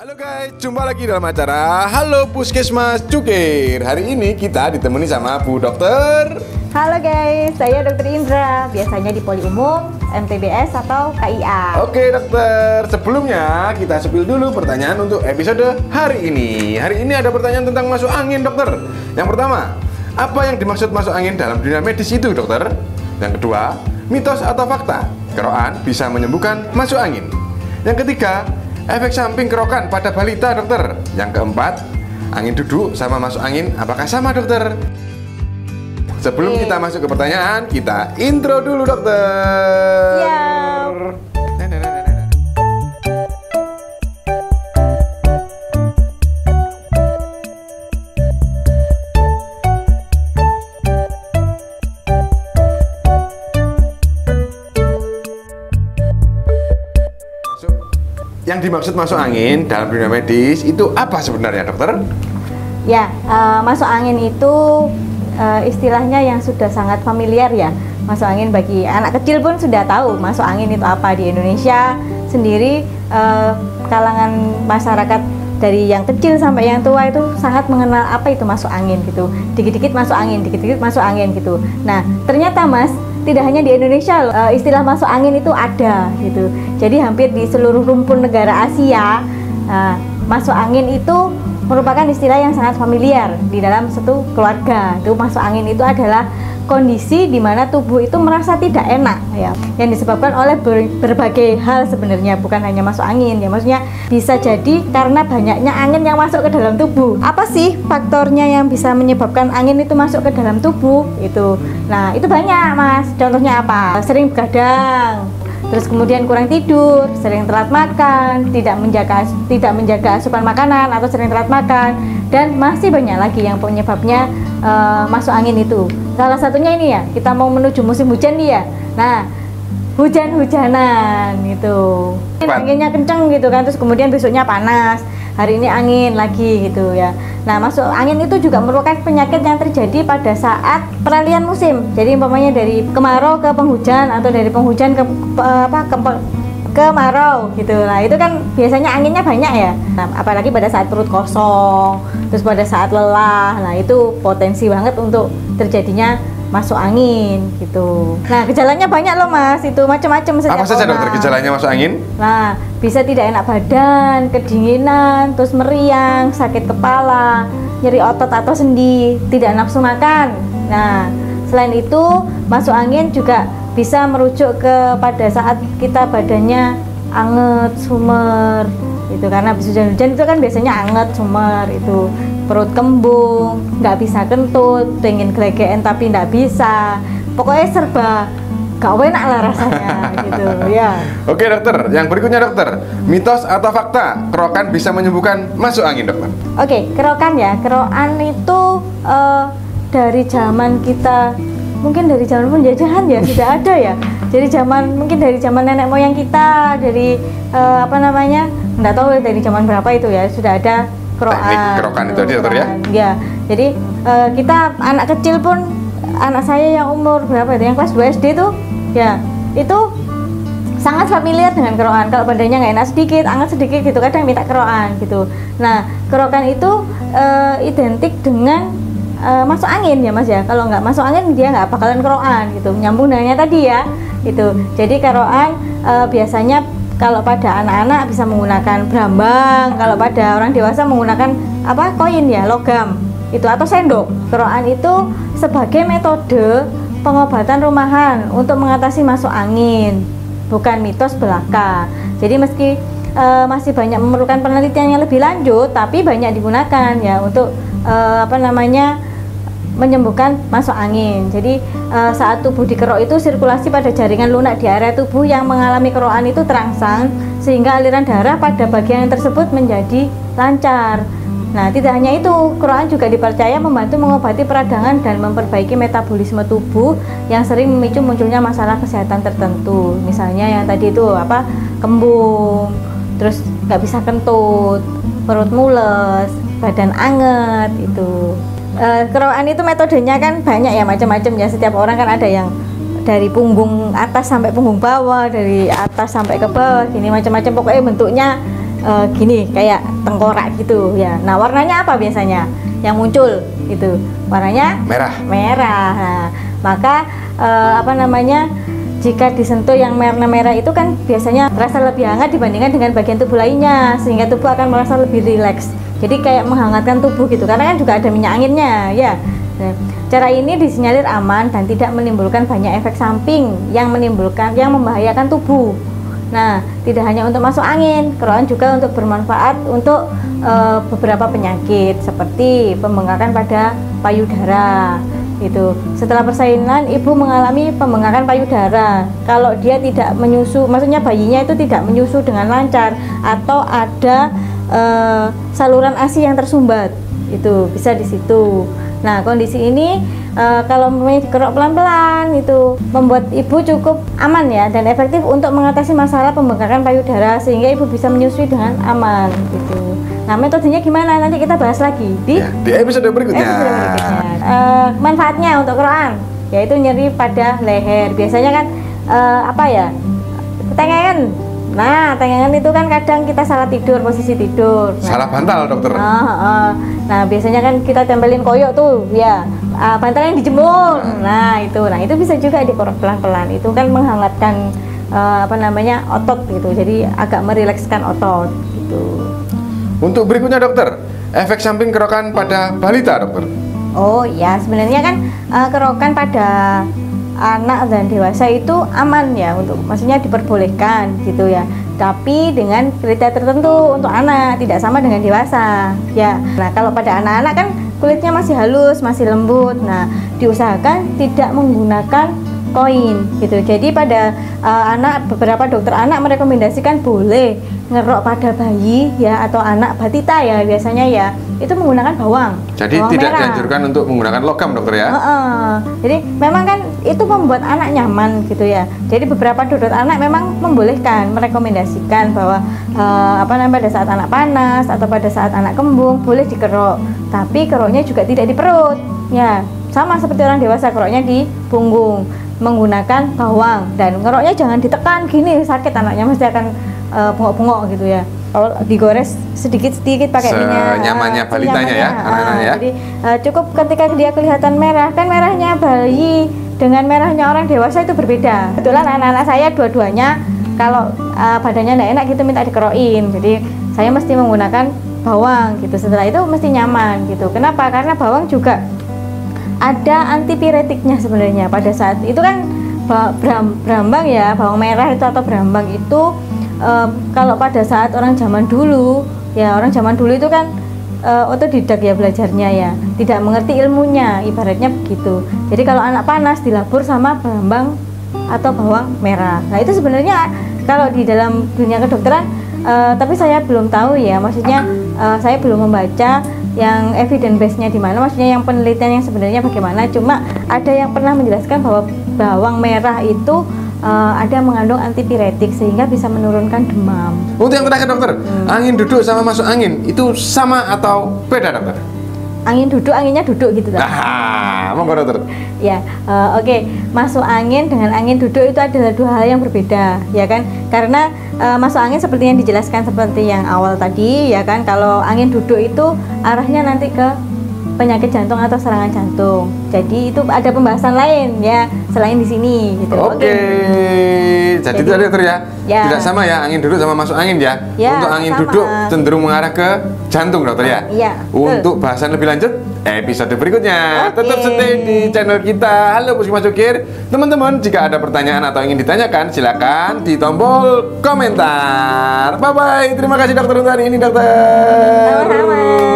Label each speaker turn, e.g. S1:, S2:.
S1: Halo guys, jumpa lagi dalam acara Halo Puskesmas Cukir. Hari ini kita ditemani sama Bu Dokter.
S2: Halo guys, saya Dokter Indra. Biasanya di Poli Umum, MTBS atau KIA.
S1: Oke dokter, sebelumnya kita sepil dulu pertanyaan untuk episode hari ini. Hari ini ada pertanyaan tentang masuk angin dokter. Yang pertama, apa yang dimaksud masuk angin dalam dunia medis itu dokter? Yang kedua, mitos atau fakta kerokan bisa menyembuhkan masuk angin? Yang ketiga, efek samping kerokan pada balita dokter. Yang keempat, angin duduk sama masuk angin apakah sama dokter? Sebelum kita masuk ke pertanyaan, kita intro dulu dokter.
S2: Siap.
S1: Yang dimaksud masuk angin dalam dunia medis itu apa sebenarnya dokter?
S2: Ya, masuk angin itu istilahnya yang sudah sangat familiar ya. Masuk angin bagi anak kecil pun sudah tahu masuk angin itu apa. Di Indonesia sendiri kalangan masyarakat dari yang kecil sampai yang tua itu sangat mengenal apa itu masuk angin gitu. Dikit-dikit masuk angin, dikit-dikit masuk angin gitu. Nah, ternyata Mas, tidak hanya di Indonesia loh, istilah masuk angin itu ada gitu. Jadi hampir di seluruh rumpun negara Asia, masuk angin itu merupakan istilah yang sangat familiar di dalam satu keluarga. Itu masuk angin itu adalah kondisi di mana tubuh itu merasa tidak enak ya, yang disebabkan oleh berbagai hal sebenarnya, bukan hanya masuk angin ya. Maksudnya bisa jadi karena banyaknya angin yang masuk ke dalam tubuh. Apa sih faktornya yang bisa menyebabkan angin itu masuk ke dalam tubuh itu? Nah, itu banyak Mas. Contohnya apa? Sering begadang, terus kemudian kurang tidur, sering telat makan, tidak menjaga asupan makanan atau sering telat makan, dan masih banyak lagi yang penyebabnya masuk angin itu. Salah satunya ini ya, kita mau menuju musim hujan nih ya. Nah, hujan-hujanan gitu. Anginnya kenceng gitu kan, terus kemudian besoknya panas. Hari ini angin lagi gitu ya. Nah, masuk angin itu juga merupakan penyakit yang terjadi pada saat peralihan musim. Jadi umpamanya dari kemarau ke penghujan atau dari penghujan ke kemarau gitu. Nah, itu kan biasanya anginnya banyak ya. Nah, apalagi pada saat perut kosong, terus pada saat lelah. Nah, itu potensi banget untuk terjadinya masuk angin gitu. Nah, gejalanya banyak loh Mas, itu macam-macam setiap orang.
S1: Apa saja dokter gejalanya masuk angin?
S2: Nah, bisa tidak enak badan, kedinginan, terus meriang, sakit kepala, nyeri otot atau sendi, tidak nafsu makan. Nah, selain itu masuk angin juga bisa merujuk pada saat kita badannya anget, sumer itu, karena habis hujan-hujan itu kan biasanya anget, sumer itu, perut kembung, nggak bisa kentut, pengen gelegean tapi nggak bisa, pokoknya serba gak enak lah rasanya gitu ya.
S1: Oke dokter, yang berikutnya dokter, mitos atau fakta kerokan bisa menyembuhkan masuk angin dokter?
S2: Oke, kerokan ya, kerokan itu dari zaman kita, mungkin dari zaman penjajahan ya sudah ada ya. Jadi mungkin dari zaman nenek moyang kita, dari nggak tahu dari zaman berapa itu ya, sudah ada kerokan.
S1: Teknik kerokan itu aja dokter ya?
S2: Ya, jadi kita anak kecil pun, anak saya yang umur berapa itu, yang kelas 2 SD tuh ya, itu sangat familiar dengan kerokan. Kalau badannya nggak enak sedikit, anget sedikit gitu, kadang minta kerokan gitu. Nah, kerokan itu identik dengan masuk angin ya Mas ya. Kalau nggak masuk angin dia nggak bakalan kerokan gitu. Nyambung dengannya tadi ya itu. Jadi kerokan biasanya kalau pada anak-anak bisa menggunakan brambang, kalau pada orang dewasa menggunakan koin ya, logam itu, atau sendok. Kerokan itu sebagai metode pengobatan rumahan untuk mengatasi masuk angin, bukan mitos belaka. Jadi meski masih banyak memerlukan penelitian yang lebih lanjut, tapi banyak digunakan ya untuk menyembuhkan masuk angin. Jadi saat tubuh dikerok itu sirkulasi pada jaringan lunak di area tubuh yang mengalami kerokan itu terangsang, sehingga aliran darah pada bagian tersebut menjadi lancar. Nah, tidak hanya itu, kerokan juga dipercaya membantu mengobati peradangan dan memperbaiki metabolisme tubuh yang sering memicu munculnya masalah kesehatan tertentu. Misalnya yang tadi itu kembung, terus nggak bisa kentut, perut mules, badan anget itu. Kerokan itu metodenya kan banyak ya, macam-macam ya. Setiap orang kan ada yang dari punggung atas sampai punggung bawah, dari atas sampai ke bawah, gini macam-macam, pokoknya bentuknya gini kayak tengkorak gitu ya. Nah, warnanya apa biasanya yang muncul itu? Warnanya
S1: Merah.
S2: Nah, maka apa namanya, jika disentuh yang merah itu kan biasanya terasa lebih hangat dibandingkan dengan bagian tubuh lainnya, sehingga tubuh akan merasa lebih rileks. Jadi kayak menghangatkan tubuh gitu, karena kan juga ada minyak anginnya ya. Nah, cara ini disinyalir aman dan tidak menimbulkan banyak efek samping yang membahayakan tubuh. Nah, tidak hanya untuk masuk angin, kerokan juga untuk bermanfaat untuk beberapa penyakit seperti pembengkakan pada payudara. Itu setelah persalinan ibu mengalami pembengkakan payudara. Kalau dia tidak menyusu, maksudnya bayinya itu tidak menyusu dengan lancar atau ada saluran ASI yang tersumbat, itu bisa di situ. Nah, kondisi ini kalau dikerok pelan-pelan itu membuat ibu cukup aman ya dan efektif untuk mengatasi masalah pembengkakan payudara sehingga ibu bisa menyusui dengan aman gitu. Nah, metodenya gimana? Nanti kita bahas lagi di
S1: episode berikutnya.
S2: Manfaatnya untuk kerokan yaitu nyeri pada leher. Biasanya kan apa ya? Tengengan. Nah, tengengan itu kan kadang kita salah tidur, posisi tidur. Nah,
S1: salah bantal, dokter.
S2: Nah, biasanya kan kita tempelin koyok tuh, ya. Bantalnya dijemur. Nah, itu bisa juga dikorok pelan-pelan. Itu kan menghangatkan apa namanya, otot gitu. Jadi agak merilekskan otot gitu.
S1: Untuk berikutnya, dokter, efek samping kerokan pada balita, dokter.
S2: Oh ya, sebenarnya kan kerokan pada anak dan dewasa itu aman ya, untuk maksudnya diperbolehkan gitu ya, tapi dengan kriteria tertentu untuk anak, tidak sama dengan dewasa ya. Nah, kalau pada anak-anak kan kulitnya masih halus, masih lembut, nah diusahakan tidak menggunakan koin gitu. Jadi pada beberapa dokter anak merekomendasikan boleh ngerok pada bayi ya atau anak batita ya biasanya ya, itu menggunakan bawang.
S1: Jadi
S2: bawang
S1: tidak
S2: merah.
S1: dianjurkan untuk menggunakan logam, dokter ya.
S2: Jadi memang kan itu membuat anak nyaman gitu ya. Jadi beberapa dokter anak memang membolehkan, merekomendasikan bahwa pada saat anak panas atau pada saat anak kembung boleh dikerok, tapi keroknya juga tidak di perut ya, sama seperti orang dewasa, keroknya di punggung menggunakan bawang, dan ngeroknya jangan ditekan gini, sakit anaknya, mesti akan bengok-bengok gitu ya. Kalau digores sedikit-sedikit pakai minyak,
S1: senyamannya balitanya ya, anak-anak ya.
S2: Jadi cukup ketika dia kelihatan merah, kan merahnya bayi dengan merahnya orang dewasa itu berbeda. Kebetulan anak-anak saya dua-duanya kalau badannya tidak enak gitu minta dikerokin, jadi saya mesti menggunakan bawang gitu. Setelah itu mesti nyaman gitu. Kenapa? Karena bawang juga ada antipiretiknya sebenarnya. Pada saat itu kan brambang ya, bawang merah itu atau brambang itu kalau pada saat orang zaman dulu ya, orang zaman dulu itu kan otodidak ya belajarnya ya, tidak mengerti ilmunya, ibaratnya begitu. Jadi kalau anak panas dilabur sama brambang atau bawang merah. Nah, itu sebenarnya kalau di dalam dunia kedokteran, tapi saya belum tahu ya, maksudnya saya belum membaca yang evidence base-nya di mana, maksudnya yang penelitian yang sebenarnya bagaimana. Cuma ada yang pernah menjelaskan bahwa bawang merah itu ada mengandung antipiretik sehingga bisa menurunkan demam.
S1: Untuk yang terakhir, dokter, angin duduk sama masuk angin itu sama atau beda, dokter?
S2: Angin duduk, anginnya duduk gitu.
S1: Monggo, dokter.
S2: Ya, oke. Masuk angin dengan angin duduk itu adalah dua hal yang berbeda, ya kan? Karena masuk angin seperti yang dijelaskan seperti yang awal tadi, ya kan? Kalau angin duduk itu arahnya nanti ke penyakit jantung atau serangan jantung. Jadi itu ada pembahasan lain ya selain di sini gitu.
S1: Oke. Jadi itu ada, dokter ya. Tidak sama ya angin duduk sama masuk angin ya. Untuk angin
S2: sama.
S1: duduk cenderung mengarah ke jantung, dokter ya.
S2: Iya.
S1: Untuk bahasan lebih lanjut episode berikutnya. Tetap stay di channel kita. Halo Puskesmas Cukir. Teman-teman, jika ada pertanyaan atau ingin ditanyakan, silakan di tombol komentar. Bye bye. Terima kasih dokter untuk hari ini, dokter.
S2: Sama-sama.